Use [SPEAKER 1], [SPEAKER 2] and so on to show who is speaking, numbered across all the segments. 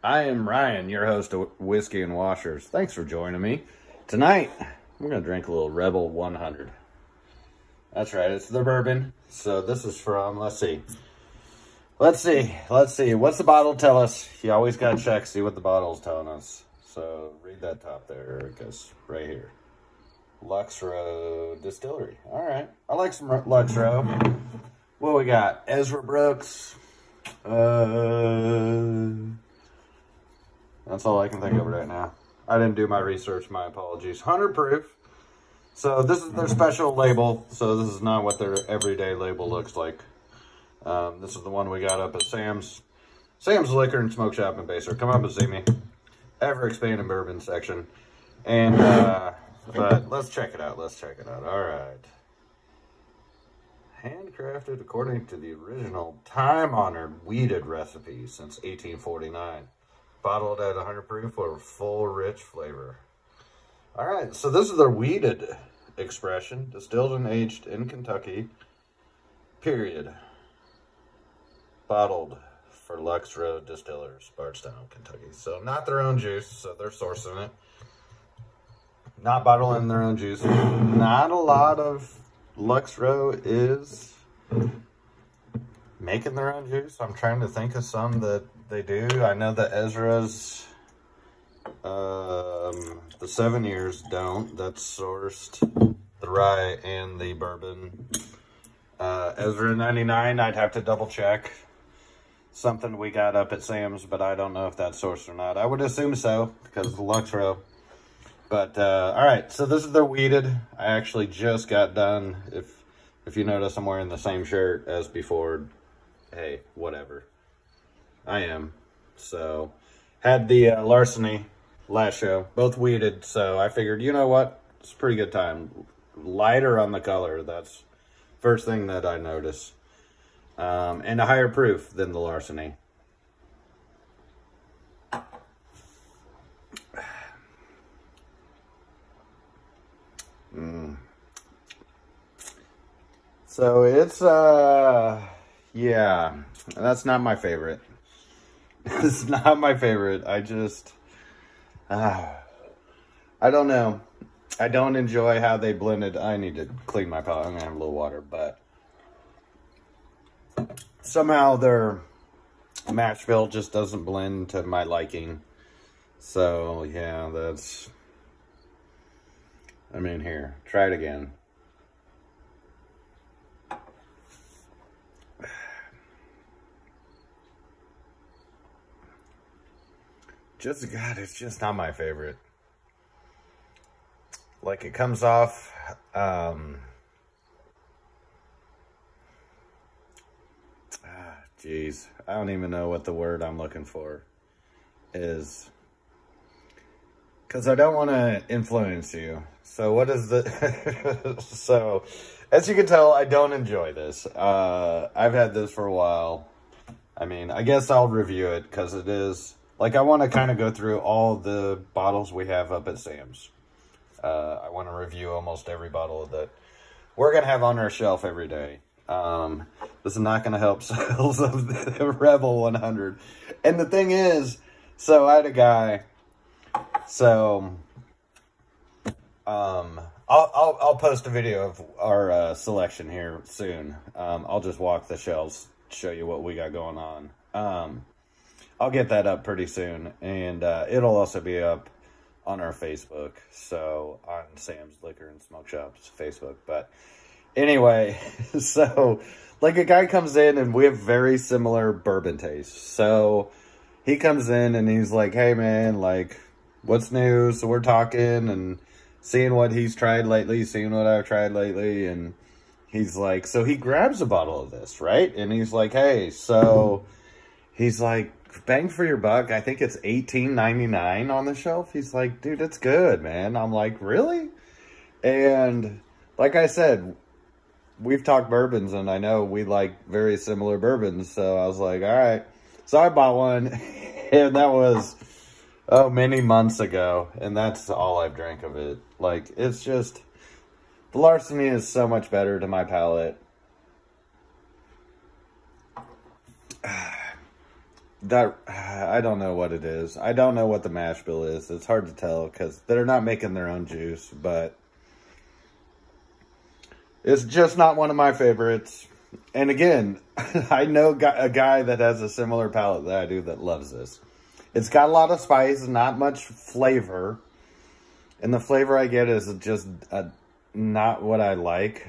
[SPEAKER 1] I am Ryan, your host of Whiskey and Washers. Thanks for joining me. Tonight, we're going to drink a little Rebel 100. That's right, it's the bourbon. So this is from, let's see. What's the bottle tell us? You always got to check, see what the bottle's telling us. So read that top there, it goes right here. Lux Row Distillery. All right, I like some Lux Row. What we got? Ezra Brooks. That's all I can think of right now. I didn't do my research, my apologies. 100 proof. So this is their special label. So this is not what their everyday label looks like. This is the one we got up at Sam's. Sam's Liquor and Smoke Shop in Baser. Come up and see me. Ever expanding bourbon section. And, but let's check it out. Let's check it out. All right. Handcrafted according to the original time-honored weeded recipe since 1849. Bottled at 100 proof for full, rich flavor. All right, so this is their weeded expression, distilled and aged in Kentucky, period. Bottled for Lux Row Distillers, Bardstown, Kentucky. So not their own juice, so they're sourcing it. Not bottling their own juice. Not a lot of Lux Row is making their own juice. I'm trying to think of some that they do. I know that Ezra's, the 7 years don't. That's sourced, the rye and the bourbon. Ezra 99, I'd have to double check. Something we got up at Sam's, but I don't know if that's sourced or not. I would assume so, because of the Lux Row. But, all right, so this is their weeded. I actually just got done. If you notice, I'm wearing the same shirt as before. Hey, whatever. I am. So, had the Larceny last show, both weeded. So I figured, you know what? It's a pretty good time. Lighter on the color. That's first thing that I noticed. And a higher proof than the Larceny. So it's, yeah, that's not my favorite. It's not my favorite. I just, I don't know. I don't enjoy how they blended. I need to clean my palate. I'm going to have a little water, but somehow their mash bill just doesn't blend to my liking. So, yeah, that's, I mean, here, try it again. God, it's just not my favorite. Like, it comes off, geez, I don't even know what the word I'm looking for is. Because I don't want to influence you. So what is the... So, as you can tell, I don't enjoy this. I've had this for a while. I mean, I guess I'll review it because it is... Like, I want to kind of go through all the bottles we have up at Sam's. I want to review almost every bottle that we're going to have on our shelf every day. This is not going to help sales of the Rebel 100. And the thing is, so I had a guy... So, I'll post a video of our selection here soon. I'll just walk the shelves, show you what we got going on. I'll get that up pretty soon, and it'll also be up on our Facebook, so on Sam's Liquor and Smoke Shop's Facebook. But anyway, so like a guy comes in, and we have very similar bourbon tastes. So he comes in, and he's like, "Hey, man, like, what's new?" So we're talking and seeing what he's tried lately, seeing what I've tried lately, and he's like, so he grabs a bottle of this, right? And he's like, hey, so he's like, bang for your buck. I think it's $18.99 on the shelf. He's like, dude, it's good, man. I'm like, really? And like I said, we've talked bourbons, and I know we like very similar bourbons. So I was like, all right. So I bought one, and that was, many months ago. And that's all I've drank of it. Like, it's just, the Larceny is so much better to my palate. that, I don't know what it is. I don't know what the mash bill is. It's hard to tell because they're not making their own juice, but it's just not one of my favorites. And again, I know a guy that has a similar palate that I do that loves this. It's got a lot of spice, not much flavor. And the flavor I get is just not what I like.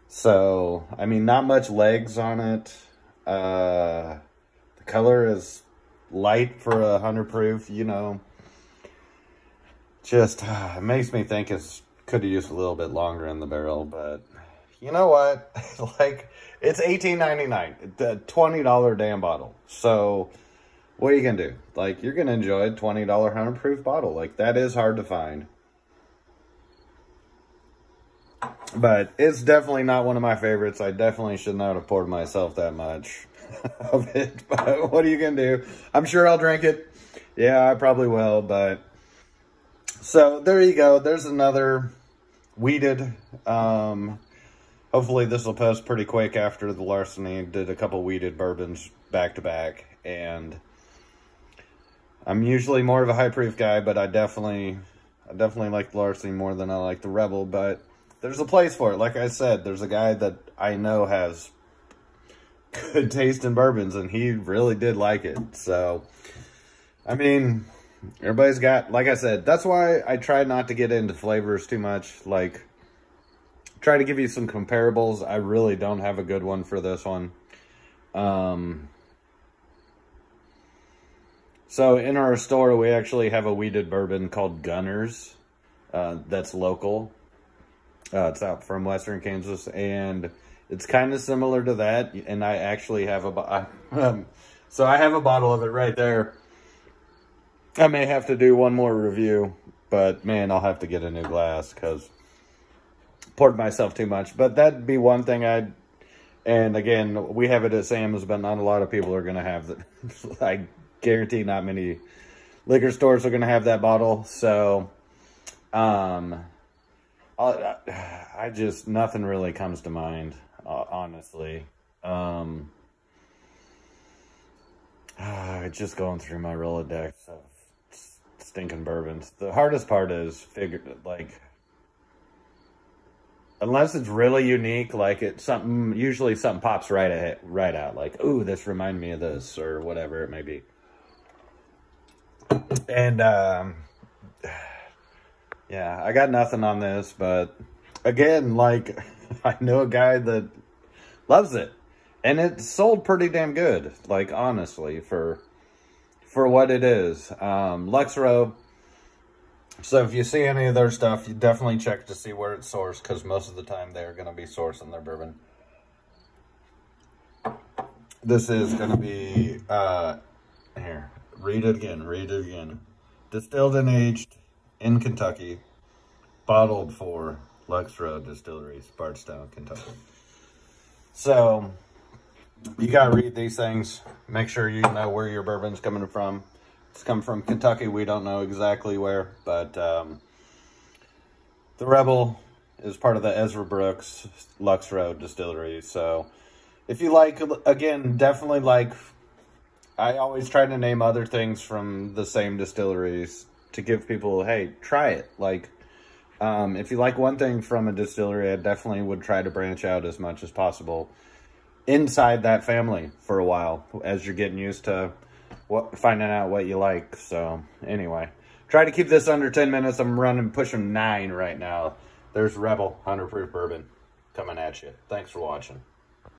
[SPEAKER 1] So, I mean, not much legs on it. The color is light for 100 proof, you know. Just, it makes me think it's could have used a little bit longer in the barrel, but you know what? Like, it's $18.99, the $20 damn bottle. So, what are you gonna do? Like, you're gonna enjoy a $20 100 proof bottle. Like, that is hard to find. But it's definitely not one of my favorites. I definitely should not have poured myself that much of it. But what are you going to do? I'm sure I'll drink it. Yeah, I probably will. But so there you go. There's another weeded. Hopefully this will post pretty quick after the Larceny. Did a couple weeded bourbons back to back. And I'm usually more of a high proof guy, but I definitely like the Larceny more than I like the Rebel. But there's a place for it. Like I said, there's a guy that I know has good taste in bourbons, and he really did like it. So, I mean, everybody's got, like I said, that's why I try not to get into flavors too much. Like, try to give you some comparables. I really don't have a good one for this one. So, in our store, we actually have a weeded bourbon called Gunners. That's local. It's out from Western Kansas, and it's kind of similar to that. And I actually have so I have a bottle of it right there. I may have to do one more review, but man, I'll have to get a new glass because poured myself too much. But that'd be one thing and again, we have it at Sam's, but not a lot of people are going to have that. I guarantee not many liquor stores are going to have that bottle. So, I just, nothing really comes to mind, honestly. Just going through my Rolodex of stinking bourbons. The hardest part is unless it's really unique, like it's something, usually something pops right out, like, ooh, this reminded me of this, or whatever it may be. And, yeah, I got nothing on this, but again, like, I know a guy that loves it, and it sold pretty damn good, like, honestly, for what it is. Lux Row. So if you see any of their stuff, you definitely check to see where it's sourced, because most of the time they're going to be sourcing their bourbon. This is going to be, here, read it again. Distilled and aged in Kentucky, bottled for Lux Row Distilleries, Bardstown, Kentucky. So, you gotta read these things. Make sure you know where your bourbon's coming from. It's coming from Kentucky. We don't know exactly where, but the Rebel is part of the Ezra Brooks Lux Row Distillery. So, if you like, again, definitely like, I always try to name other things from the same distilleries to give people, hey, try it. Like, if you like one thing from a distillery, I definitely would try to branch out as much as possible inside that family for a while as you're getting used to finding out what you like. So, anyway, try to keep this under 10 minutes. I'm pushing 9 right now. There's Rebel 100 proof bourbon coming at you. Thanks for watching.